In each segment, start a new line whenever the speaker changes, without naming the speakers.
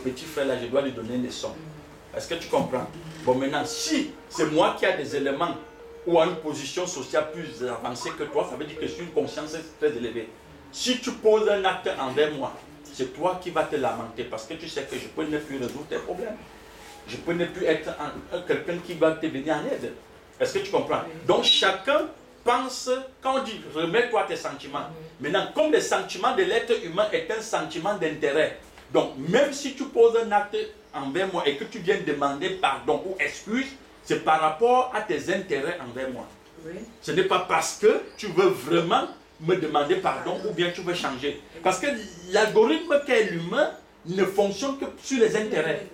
petit frère là, je dois lui donner une leçon. Est-ce que tu comprends? Bon, maintenant, si c'est moi qui ai des éléments ou à une position sociale plus avancée que toi, ça veut dire que je suis une conscience très élevée. Si tu poses un acte envers moi, c'est toi qui vas te lamenter parce que tu sais que je peux ne plus résoudre tes problèmes. Je peux ne plus être quelqu'un qui va te venir en aide. Est-ce que tu comprends? Donc chacun pense, quand on dit remets-toi tes sentiments. Maintenant, comme le sentiment de l'être humain est un sentiment d'intérêt, donc même si tu poses un acte envers moi et que tu viens demander pardon ou excuse, c'est par rapport à tes intérêts envers moi. Oui. Ce n'est pas parce que tu veux vraiment me demander pardon ou bien tu veux changer. Parce que l'algorithme qu'est l'humain ne fonctionne que sur les intérêts.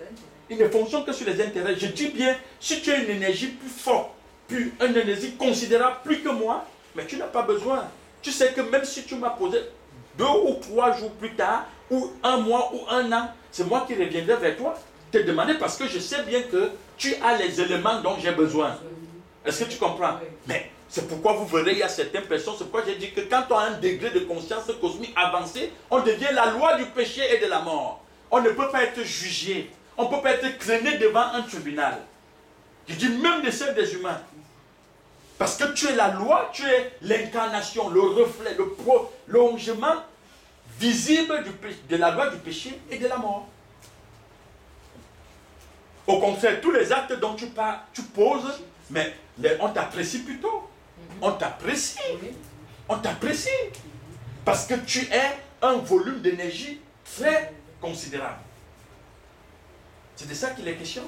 Il ne fonctionne que sur les intérêts. Je dis bien, si tu as une énergie plus forte, plus une énergie considérable plus que moi, mais tu n'as pas besoin. Tu sais que même si tu m'as posé 2 ou 3 jours plus tard, ou 1 mois ou 1 an, c'est moi qui reviendrai vers toi, te demander parce que je sais bien que tu as les éléments dont j'ai besoin. Est-ce que tu comprends? Mais c'est pourquoi vous verrez, il y a certaines personnes, c'est pourquoi j'ai dit que quand on a un degré de conscience cosmique avancé, on devient la loi du péché et de la mort. On ne peut pas être jugé. On ne peut pas être traîné devant un tribunal. Je dis même de celle des humains. Parce que tu es la loi, tu es l'incarnation, le reflet, le prolongement visible de la loi du péché et de la mort. Au contraire, tous les actes dont tu poses, mais on t'apprécie plutôt. On t'apprécie. On t'apprécie. Parce que tu es un volume d'énergie très considérable. C'est de ça qu'il est question.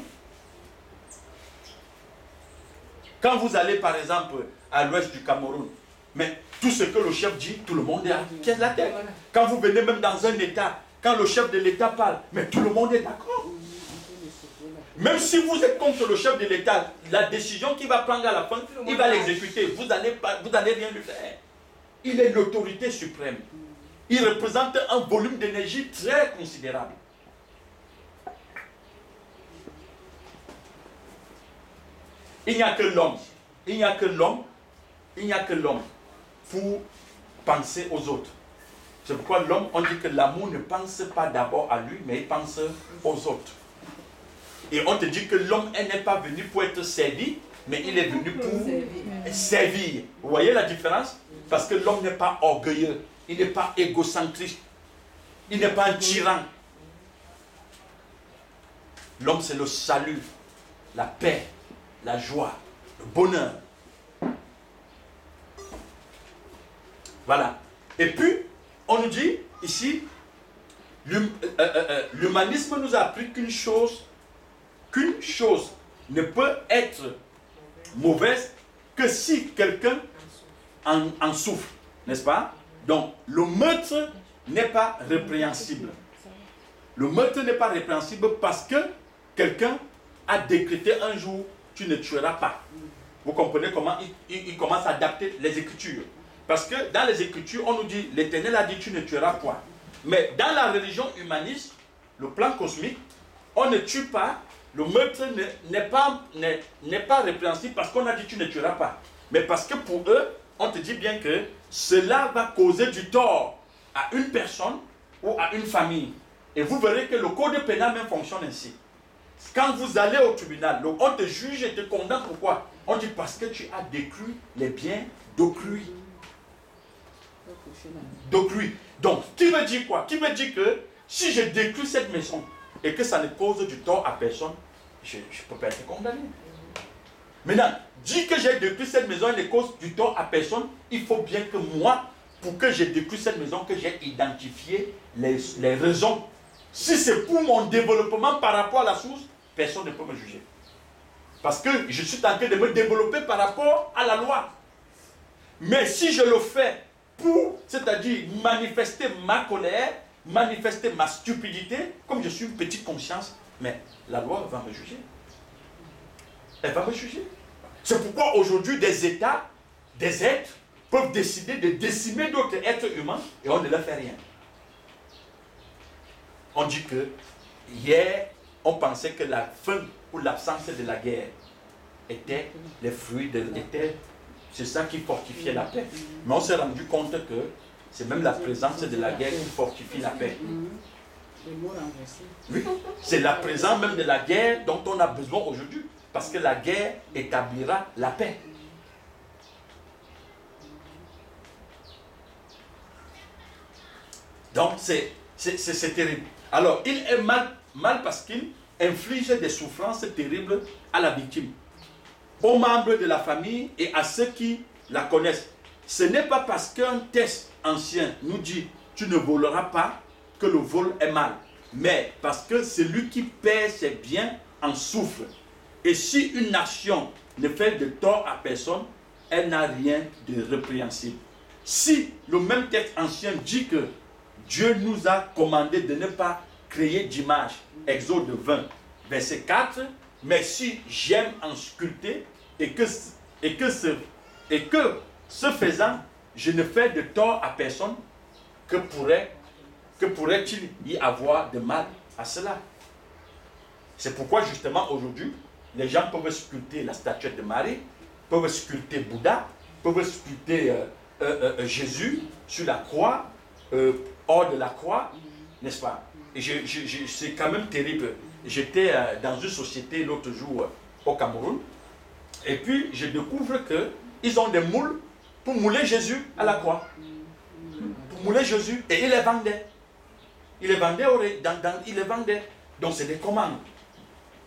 Quand vous allez par exemple à l'ouest du Cameroun, mais tout ce que le chef dit, tout le monde est à pied de la tête. Quand vous venez même dans un État, quand le chef de l'État parle, mais tout le monde est d'accord. Même si vous êtes contre le chef de l'État, la décision qu'il va prendre à la fin, il va l'exécuter. Vous n'allez rien lui faire. Il est l'autorité suprême. Il représente un volume d'énergie très considérable. Il n'y a que l'homme. Il n'y a que l'homme. Il n'y a que l'homme pour penser aux autres. C'est pourquoi l'homme, on dit que l'amour ne pense pas d'abord à lui, mais il pense aux autres. Et on te dit que l'homme n'est pas venu pour être servi, mais il est venu pour servir. Vous voyez la différence? Parce que l'homme n'est pas orgueilleux, il n'est pas égocentrique, il n'est pas un tyran. L'homme, c'est le salut, la paix, la joie, le bonheur. Voilà. Et puis, on nous dit ici, l'humanisme nous a appris qu'une chose ne peut être mauvaise que si quelqu'un en souffre, n'est-ce pas? Donc, le meurtre n'est pas répréhensible. Le meurtre n'est pas répréhensible parce que quelqu'un a décrété un jour, tu ne tueras pas. Vous comprenez comment il commence à adapter les Écritures. Parce que dans les Écritures, on nous dit, l'Éternel a dit, tu ne tueras point. Mais dans la religion humaniste, le plan cosmique, on ne tue pas. Le meurtre n'est pas répréhensible parce qu'on a dit tu ne tueras pas. Mais parce que pour eux, on te dit bien que cela va causer du tort à une personne ou à une famille. Et vous verrez que le code pénal même fonctionne ainsi. Quand vous allez au tribunal, on te juge et te condamne. Pourquoi? On dit parce que tu as détruit les biens d'autrui. D'autrui. Donc, qui veut dire quoi? Qui veut dire que si je détruis cette maison, et que ça ne cause du tort à personne, je ne peux pas être condamné. Maintenant, dire que j'ai détruit cette maison et ne cause du tort à personne, il faut bien que moi, pour que j'ai détruit cette maison, que j'ai identifié les raisons. Si c'est pour mon développement par rapport à la source, personne ne peut me juger. Parce que je suis en train de me développer par rapport à la loi. Mais si je le fais pour, c'est-à-dire manifester ma colère, manifester ma stupidité, comme je suis une petite conscience, mais la loi va me juger. Elle va me juger. C'est pourquoi aujourd'hui des États, des êtres, peuvent décider de décimer d'autres êtres humains et on ne leur fait rien. On dit que hier, on pensait que la fin ou l'absence de la guerre était les fruits de l'été. C'est ça qui fortifiait la paix. Mais on s'est rendu compte que c'est même la présence de la guerre qui fortifie la paix. Oui, c'est la présence même de la guerre dont on a besoin aujourd'hui. Parce que la guerre établira la paix. Donc c'est terrible. Alors il est mal parce qu'il inflige des souffrances terribles à la victime, aux membres de la famille et à ceux qui la connaissent. Ce n'est pas parce qu'un texte ancien nous dit « tu ne voleras pas » que le vol est mal, mais parce que celui qui perd ses biens en souffre. Et si une nation ne fait de tort à personne, elle n'a rien de répréhensible. Si le même texte ancien dit que Dieu nous a commandé de ne pas créer d'image, Exode 20, verset 4, mais si j'aime en sculpter et que ce faisant, je ne fais de tort à personne, que pourrait-il y avoir de mal à cela? C'est pourquoi justement aujourd'hui, les gens peuvent sculpter la statuette de Marie, peuvent sculpter Bouddha, peuvent sculpter Jésus sur la croix, hors de la croix, n'est-ce pas? Et c'est quand même terrible. J'étais dans une société l'autre jour au Cameroun, et puis je découvre qu'ils ont des moules pour mouler Jésus à la croix. Pour mouler Jésus, et ils les vendaient. Ils les vendaient, ils les vendaient. Donc c'est des commandes.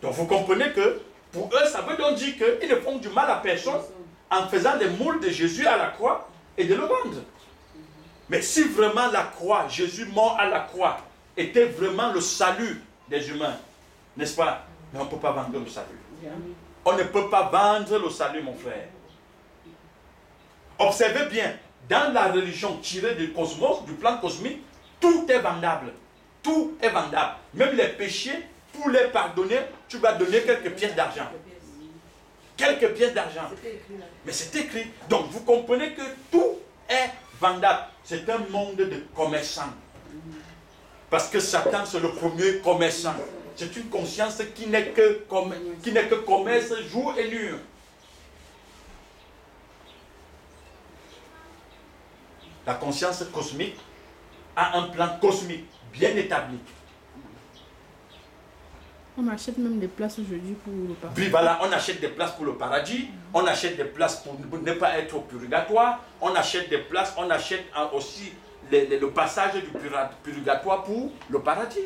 Donc vous comprenez que pour eux, ça veut donc dire qu'ils ne font du mal à personne en faisant des moules de Jésus à la croix et de le vendre. Mais si vraiment la croix, Jésus mort à la croix, était vraiment le salut des humains, n'est-ce pas? Mais on ne peut pas vendre le salut. On ne peut pas vendre le salut, mon frère. Observez bien, dans la religion tirée du cosmos, du plan cosmique, tout est vendable. Tout est vendable. Même les péchés, pour les pardonner, tu vas donner quelques pièces d'argent. Quelques pièces d'argent. Mais c'est écrit. Donc vous comprenez que tout est vendable. C'est un monde de commerçants. Parce que Satan, c'est le premier commerçant. C'est une conscience qui n'est que commerce jour et nuit. La conscience cosmique a un plan cosmique bien établi.
On achète même des places aujourd'hui pour le paradis.
Oui, voilà, on achète des places pour le paradis, on achète des places pour ne pas être au purgatoire, on achète des places, on achète aussi le passage du purgatoire pour le paradis.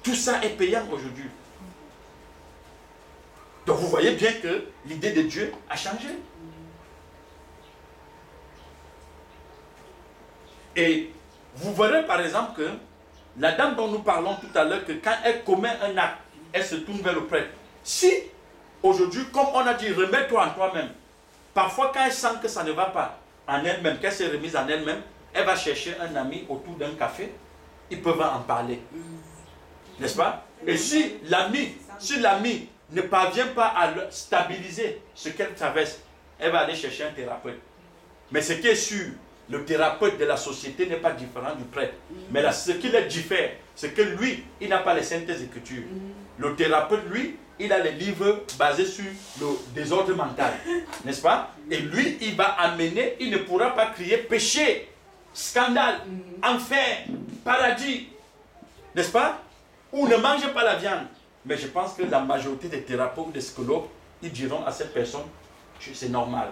Tout ça est payant aujourd'hui. Donc vous voyez bien que l'idée de Dieu a changé. Et vous verrez par exemple que la dame dont nous parlons tout à l'heure, que quand elle commet un acte, elle se tourne vers le prêtre. Si, aujourd'hui, comme on a dit, remets-toi en toi-même, parfois quand elle sent que ça ne va pas en elle-même, qu'elle s'est remise en elle-même, elle va chercher un ami autour d'un café, ils peuvent en parler. N'est-ce pas? Et si l'ami ne parvient pas à stabiliser ce qu'elle traverse, elle va aller chercher un thérapeute. Mais ce qui est sûr, le thérapeute de la société n'est pas différent du prêtre. Mais là, ce qui le diffère, c'est que lui, il n'a pas les saintes écritures. Le thérapeute, lui, il a les livres basés sur le désordre mental. N'est-ce pas? Et lui, il va amener, il ne pourra pas crier péché, scandale, enfer, paradis. N'est-ce pas? Ou ne mangez pas la viande. Mais je pense que la majorité des thérapeutes ou des psychologues, ils diront à cette personne, c'est normal.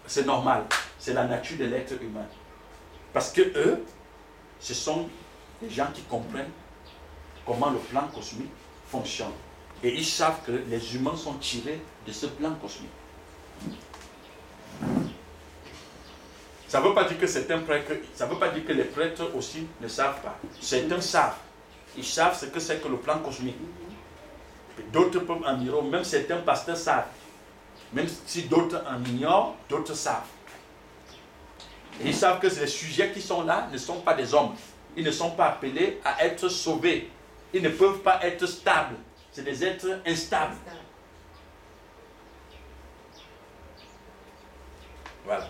C'est normal. C'est la nature de l'être humain. Parce que eux, ce sont des gens qui comprennent comment le plan cosmique fonctionne. Et ils savent que les humains sont tirés de ce plan cosmique. Ça ne veut pas dire que certains prêtres, ça ne veut pas dire que les prêtres aussi ne savent pas. Certains savent. Ils savent ce que c'est que le plan cosmique. D'autres peuvent en dire, même certains pasteurs savent. Même si d'autres en ignorent, d'autres savent. Et ils savent que les sujets qui sont là ne sont pas des hommes. Ils ne sont pas appelés à être sauvés. Ils ne peuvent pas être stables. C'est des êtres instables. Voilà.